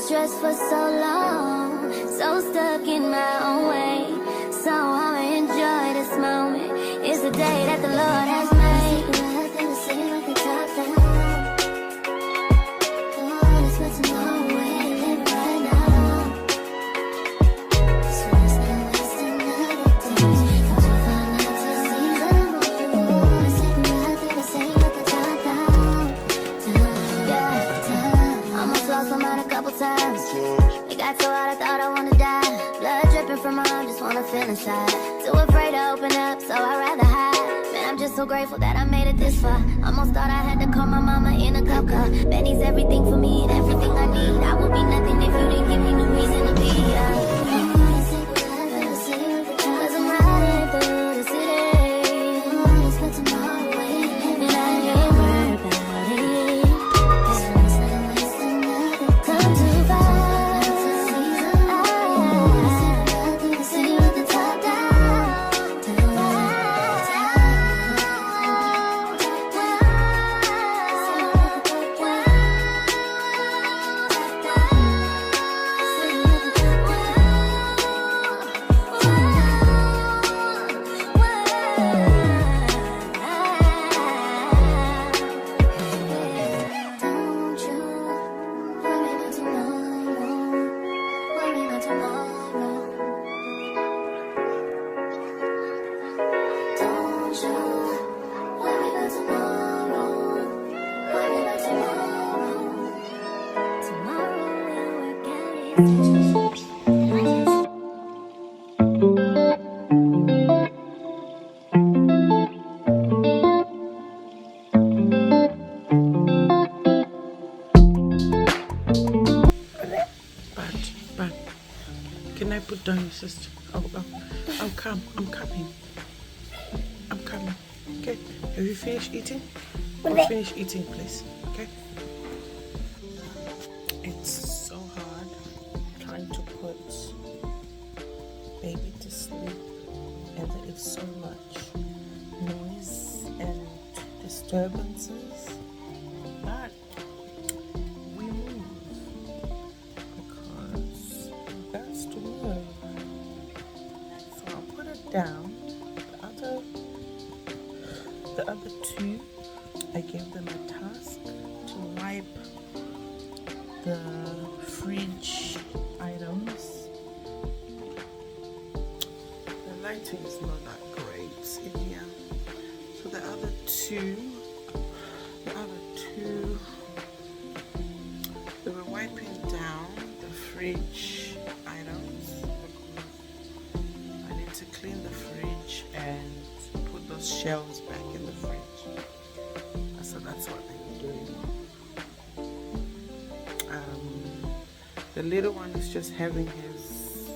stressed for so long, so stuck in my own way. So I'ma enjoy this moment. It's the day that the Lord has made. It got so hot I thought I wanna die. Blood dripping from my arm, just wanna feel inside. Too afraid to open up, so I'd rather hide. Man, I'm just so grateful that I made it this far. Almost thought I had to call my mama in a cup car. Benny's everything for me and everything I need. I would be nothing if you didn't give me no reason to be. Cause I'm riding through the city. And I ain't worried about it. Come too far. Can I put down your sister? I'm coming. Okay. Have you finished eating? Finish eating, please. Okay. It's so hard trying to put baby to sleep, and there is so much noise and disturbances. But we move because that's to move. So I'll put it down. The other two, I gave them a task to wipe the fridge items. The lighting is not that great in here. So the other two, they were wiping down the fridge items. I need to clean the fridge and put those shelves back in the fridge. So that's what they were doing. The little one is just having his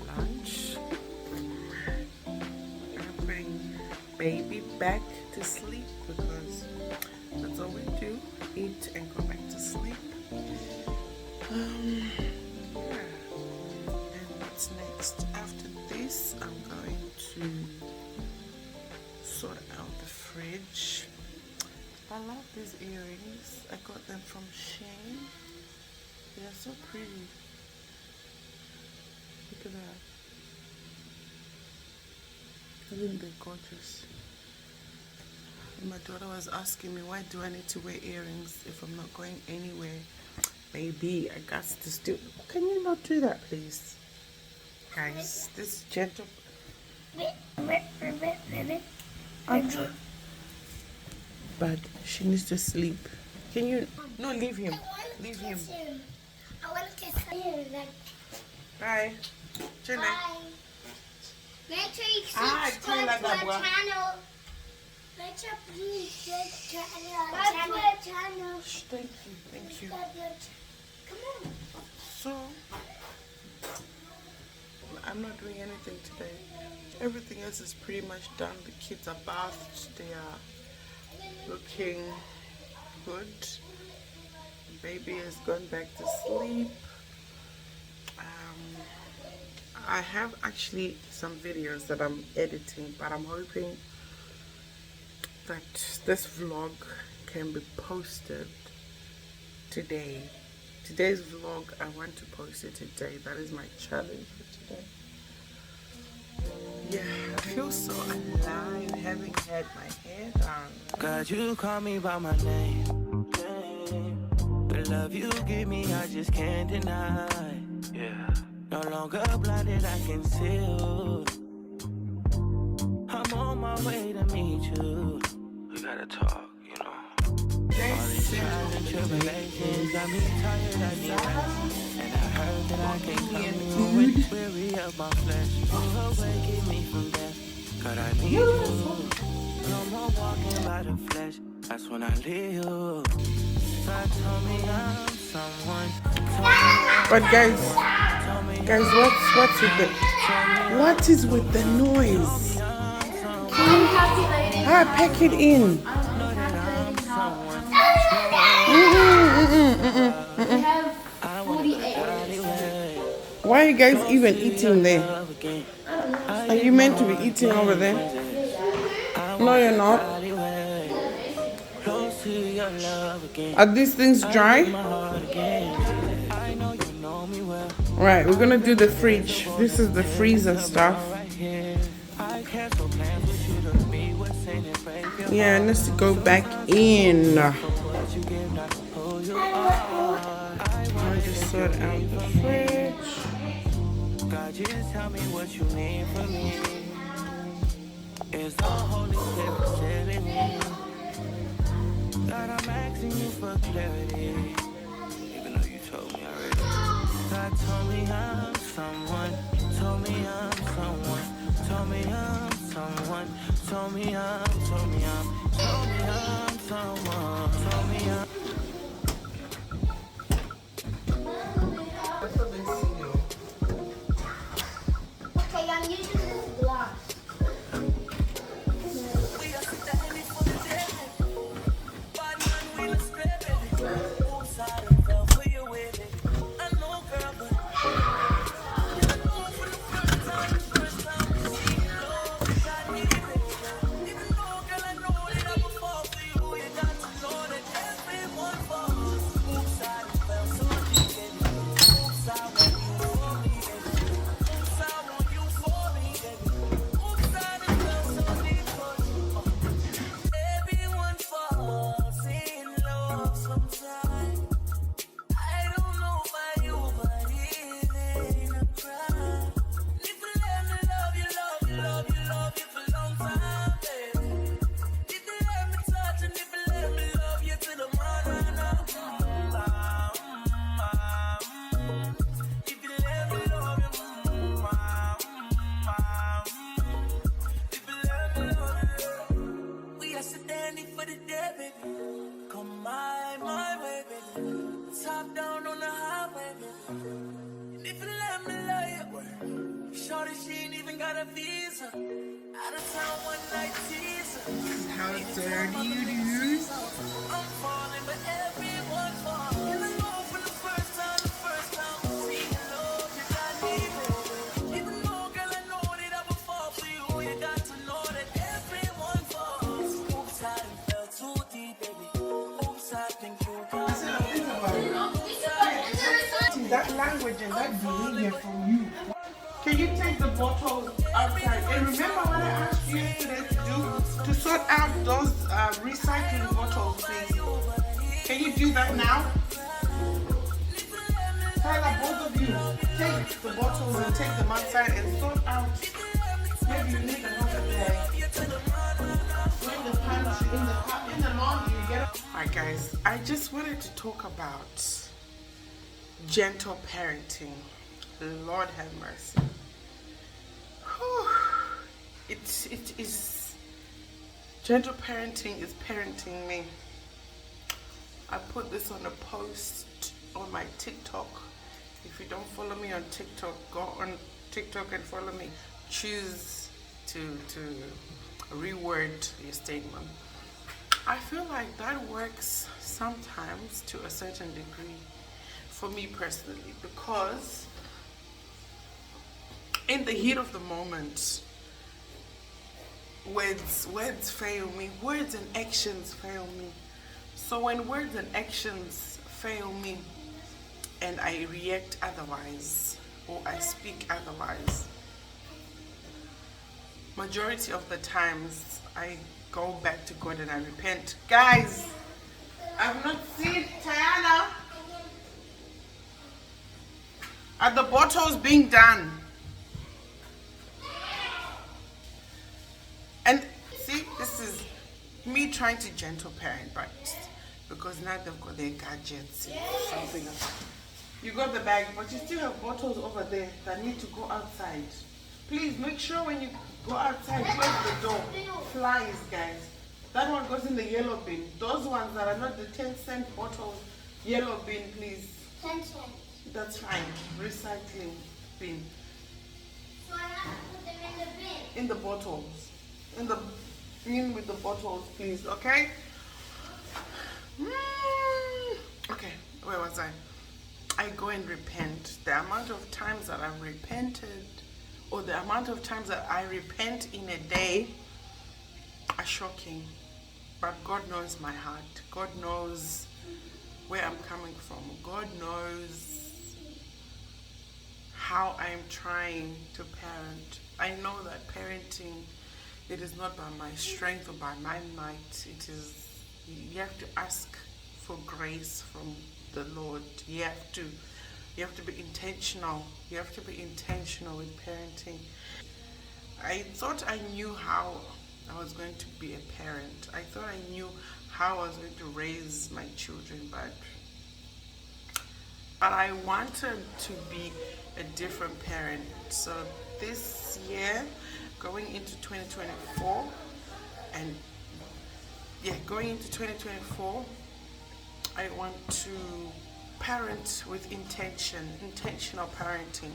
lunch. I'm putting baby back to sleep because that's all we do, eat and go back to sleep. And what's next? After this, I'm going to sort out the fridge. I love these earrings. I got them from Shein. They are so pretty. Look at that. I think they're gorgeous. And my daughter was asking me, why do I need to wear earrings if I'm not going anywhere? Maybe I got to still. Can you not do that, please? Guys, this gentle. But she needs to sleep. Can you? No, leave him. Leave him. I want to kiss you. Bye. Jenna. Bye. Make sure you subscribe to our channel. Make sure you subscribe to our channel. Thank you. Thank you. Come on. So, I'm not doing anything today. Everything else is pretty much done. The kids are bathed. They are looking good. The baby has gone back to sleep. I have actually some videos that I'm editing, but I'm hoping that this vlog can be posted today today's vlog, I want to post it today. That is my challenge for today. Yeah, I feel so alive having had my hair done. God, you call me by my name. The love you give me, I just can't deny. Yeah. No longer blinded, I can see you. I'm on my way to meet you. We gotta talk, you know. All these trials and tribulations got me tired, I need rest. And I heard that I can't come home when it's weary of my flesh. Move away, keep me from death. God, I need you. No more walking by the flesh. That's when I leave you. God told me I'm someone. But guys, what is with the noise? Pack it in. We have 48. Why are you guys even eating there? Are you meant to be eating over there? No, you're not. Are these things dry? Right, we're gonna do the fridge. This is the freezer stuff. Yeah, it needs to go back in. I'll just sort out the fridge. God, just tell me what you need from me. Is the Holy Spirit telling me? God, I'm asking you for clarity. Even though you told me already. God told me I'm someone. Told me I'm someone. Told me I'm someone. Told me I'm. Told me I'm. Told me I'm someone. Told me I'm. Okay, I'm using this glass. Top down on the highway, and if you let me love you, shorty, she ain't even got a visa. Out of town one night teaser. How dirty you do? I'm falling, but everyone falls. And I know for the first time, see you love, you got me, baby. Even though, girl, I know that I would fall for you, you got to know that everyone falls. Oops, I done fell too deep, baby. Oops, I think you got me. That language and that behavior from you. Can you take the bottles outside? And remember what I asked you yesterday to do? To sort out those recycling bottles, please. Can you do that now? Tyler, both of you, take the bottles and take them outside and sort out. Maybe you need another day. In the pantry, in the laundry, you get. Alright guys, I just wanted to talk about gentle parenting. Lord have mercy. Whew. It is gentle parenting is parenting me. I put this on a post on my TikTok. If you don't follow me on TikTok, go on TikTok and follow me. Choose to reword your statement. I feel like that works sometimes to a certain degree for me personally, because in the heat of the moment, words fail me, words and actions fail me. So when words and actions fail me, and I react otherwise or I speak otherwise, majority of the times I go back to God and I repent. Guys, I've not seen Tiana. Are the bottles being done? And see, this is me trying to gentle parent, but because now they've got their gadgets and something else. You got the bag, but you still have bottles over there that need to go outside. Please make sure when you go outside, close the door. Flies, guys. That one goes in the yellow bin. Those ones that are not the 10-cent bottles, yellow bin, please. 10 cents. That's fine. Recycling bin. So I have to put them in the bin. In the bottles. In with the bottles, please. Okay? Okay, where was I? I go and repent. The amount of times that I've repented, or the amount of times that I repent in a day, are shocking. But God knows my heart. God knows where I'm coming from. God knows how I am trying to parent. I know that parenting, it is not by my strength or by my might. It is, you have to ask for grace from the Lord. You have to be intentional. You have to be intentional with parenting. I thought I knew how I was going to be a parent. I thought I knew how I was going to raise my children, but I wanted to be a different parent. So this year, going into 2024, I want to parent with intentional parenting.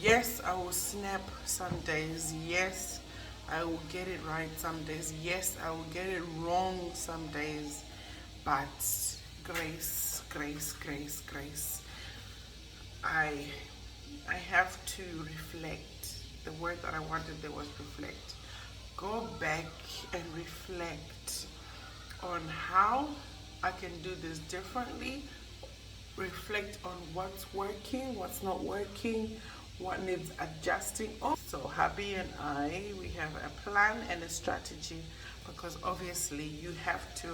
Yes, I will snap some days. Yes, I will get it right some days. Yes, I will get it wrong some days. But grace, grace, grace, grace. I have to reflect. The word that I wanted there was reflect. Go back and reflect on how I can do this differently. Reflect on what's working, what's not working, what needs adjusting. So hubby and I, we have a plan and a strategy, because obviously you have to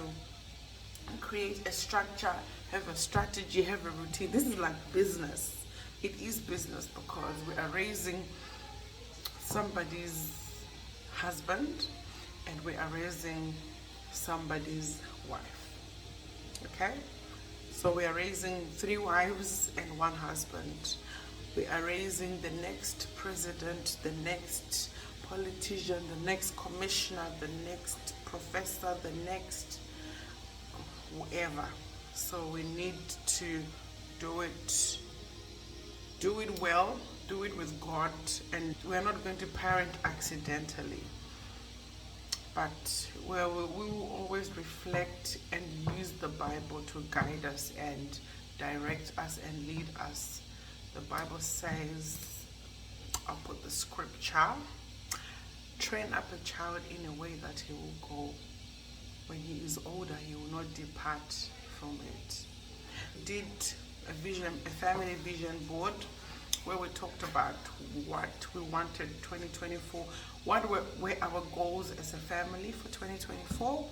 create a structure, have a strategy, have a routine. This is like business. It is business because we are raising somebody's husband and we are raising somebody's wife. Okay? So we are raising 3 wives and 1 husband. We are raising the next president, the next politician, the next commissioner, the next professor, the next whoever. So we need to do it well, do it with God, and we're not going to parent accidentally. But we will always reflect and use the Bible to guide us and direct us and lead us. The Bible says, I'll put the scripture, train up a child in a way that he will go. When he is older, he will not depart from it. Did a family vision board where we talked about what we wanted 2024, what were our goals as a family for 2024,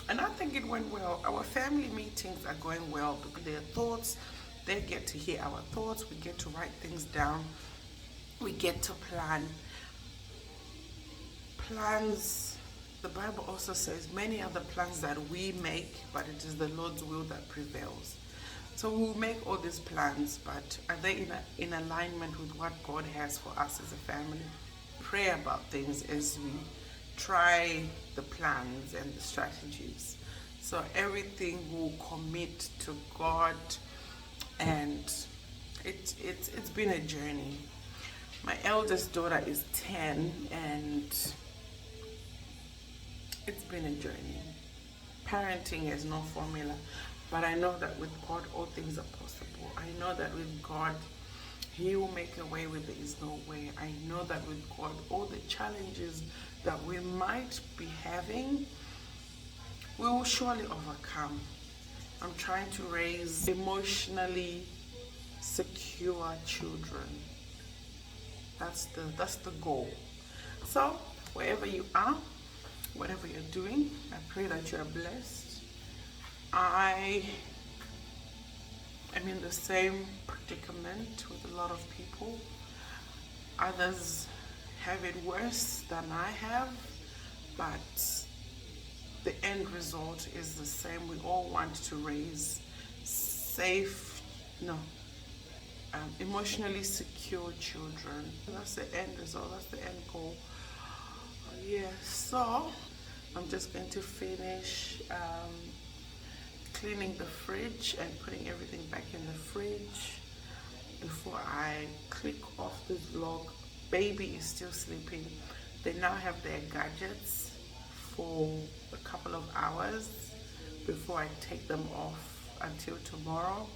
and I think it went well. Our family meetings are going well because their thoughts, they get to hear our thoughts, we get to write things down, we get to plans. The Bible also says many are the plans that we make, but it is the Lord's will that prevails. So we'll make all these plans, but are they in alignment with what God has for us as a family? Pray about things as we try the plans and the strategies. So everything will commit to God, and it's been a journey. My eldest daughter is 10, and it's been a journey. Parenting has no formula. But I know that with God, all things are possible. I know that with God, He will make a way where there is no way. I know that with God, all the challenges that we might be having, we will surely overcome. I'm trying to raise emotionally secure children. That's the goal. So wherever you are, whatever you're doing, I pray that you are blessed. I am in the same predicament with a lot of people. Others have it worse than I have, but the end result is the same. We all want to raise emotionally secure children. That's the end result, that's the end goal. So I'm just going to finish cleaning the fridge and putting everything back in the fridge before I click off this vlog. Baby is still sleeping. They now have their gadgets for a couple of hours before I take them off until tomorrow.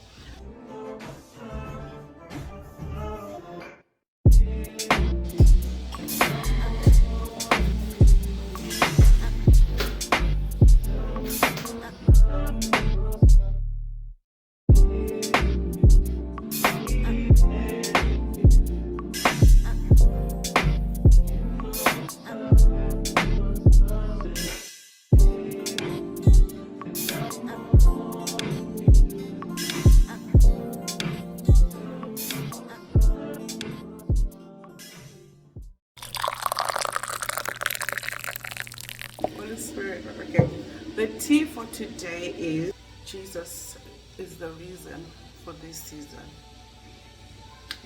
Holy Spirit, okay. The tea for today is Jesus is the reason for this season.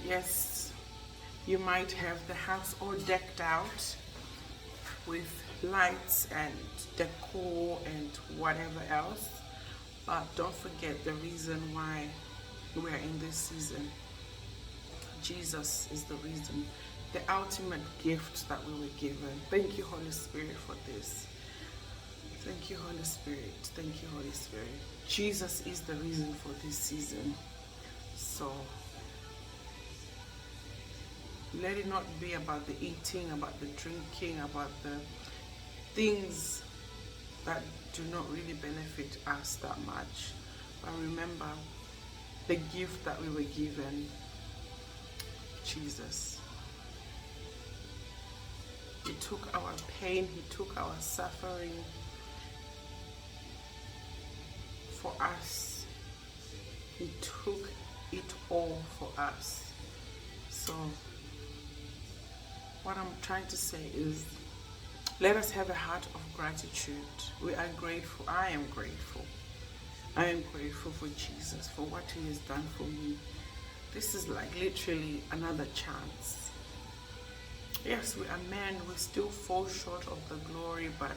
Yes, you might have the house all decked out with lights and decor and whatever else, but don't forget the reason why we're in this season. Jesus is the reason, the ultimate gift that we were given. Thank you, Holy Spirit, for this. Thank you, Holy Spirit. Thank you, Holy Spirit. Jesus is the reason for this season. So let it not be about the eating, about the drinking, about the things that do not really benefit us that much. But remember the gift that we were given, Jesus. He took our pain, He took our suffering for us. He took it all for us. So what I'm trying to say is, let us have a heart of gratitude. We are grateful. I am grateful. I am grateful for Jesus, for what He has done for me. This is like literally another chance. Yes, we are men. We still fall short of the glory, but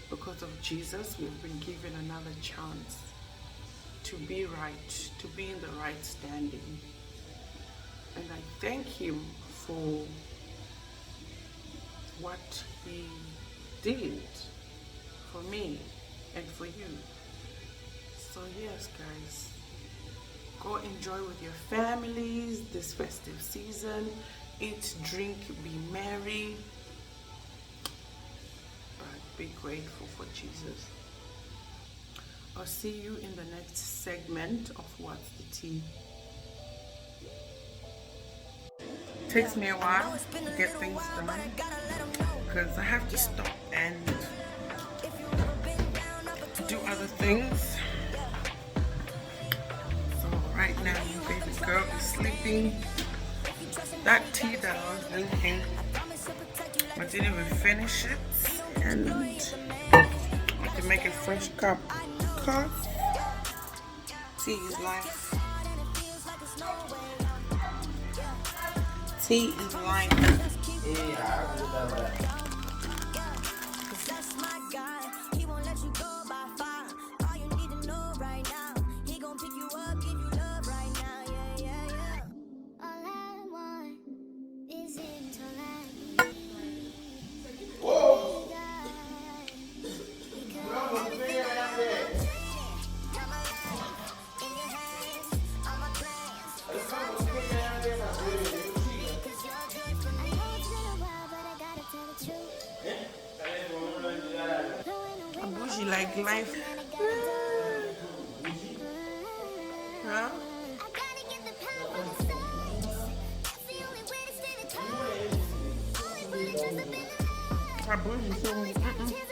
because of Jesus, we've been given another chance to be right, to be in the right standing. And I thank Him for what He did for me and for you. So yes, guys, go enjoy with your families this festive season. Eat, drink, be merry, but be grateful for Jesus. I'll see you in the next segment of What's the Tea. Takes me a while to get things done because I have to stop and do other things. So right now, baby girl is sleeping. That tea that I was drinking, I didn't even finish it, and I can make a fresh cup because tea is life. Tea is life. Bougie like life. Huh? bougie, so